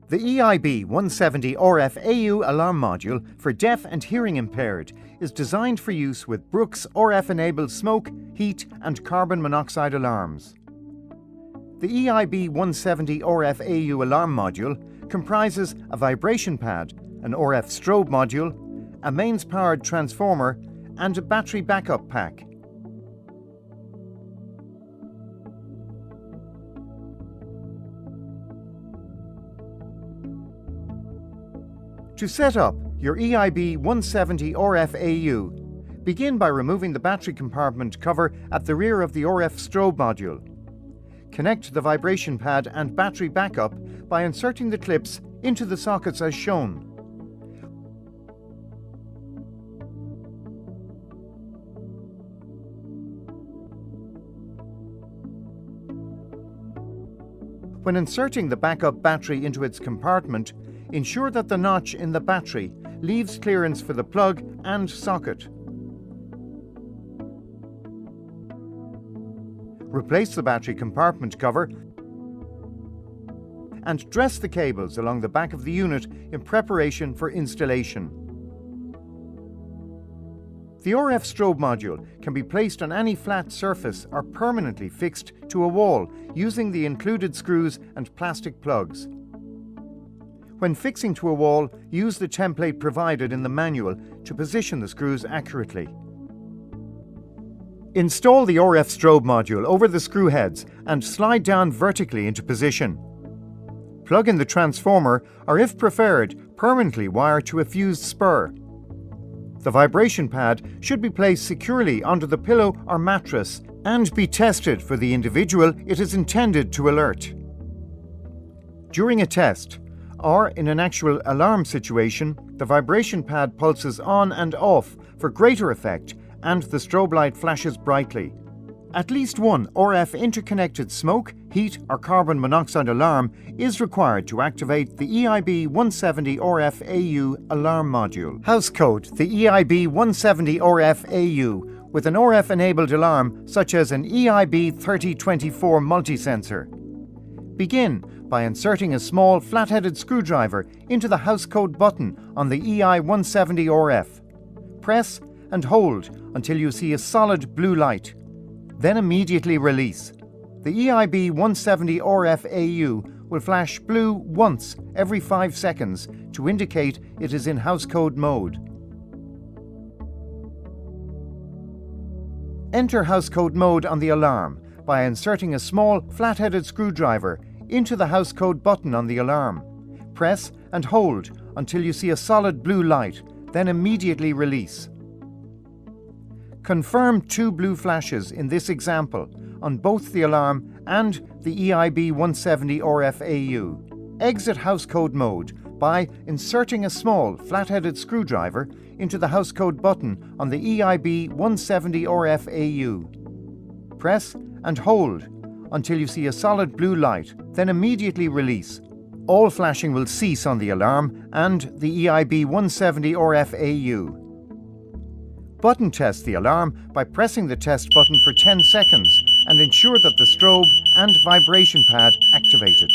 The EIB 170 RF-AU alarm module for deaf and hearing impaired is designed for use with Brooks RF-enabled smoke, heat and carbon monoxide alarms. The EIB 170 RF-AU alarm module comprises a vibration pad, an RF strobe module, a mains-powered transformer and a battery backup pack. To set up your EIB 170 RF-AU, begin by removing the battery compartment cover at the rear of the RF strobe module. Connect the vibration pad and battery backup by inserting the clips into the sockets as shown. When inserting the backup battery into its compartment, ensure that the notch in the battery leaves clearance for the plug and socket. Replace the battery compartment cover and dress the cables along the back of the unit in preparation for installation. The RF strobe module can be placed on any flat surface or permanently fixed to a wall using the included screws and plastic plugs. When fixing to a wall, use the template provided in the manual to position the screws accurately. Install the RF strobe module over the screw heads and slide down vertically into position. Plug in the transformer or, if preferred, permanently wire to a fused spur. The vibration pad should be placed securely onto the pillow or mattress and be tested for the individual it is intended to alert. During a test, or in an actual alarm situation, the vibration pad pulses on and off for greater effect and the strobe light flashes brightly. At least one RF interconnected smoke, heat or carbon monoxide alarm is required to activate the EIB 170 RF-AU alarm module. House code the EIB 170 RF-AU with an RF-enabled alarm such as an EIB 3024 multi-sensor. Begin by inserting a small flat-headed screwdriver into the house code button on the EI 170 RF. Press and hold until you see a solid blue light. Then immediately release. The EIB 170 RF-AU will flash blue once every 5 seconds to indicate it is in house code mode. Enter house code mode on the alarm by inserting a small flat-headed screwdriver into the house code button on the alarm. Press and hold until you see a solid blue light, then immediately release. Confirm 2 blue flashes in this example on both the alarm and the EIB 170 RF-AU. Exit house code mode by inserting a small flat-headed screwdriver into the house code button on the EIB 170 RF-AU. Press and hold until you see a solid blue light, then immediately release. All flashing will cease on the alarm and the EIB 170 RF-AU. Button test the alarm by pressing the test button for 10 seconds and ensure that the strobe and vibration pad activated.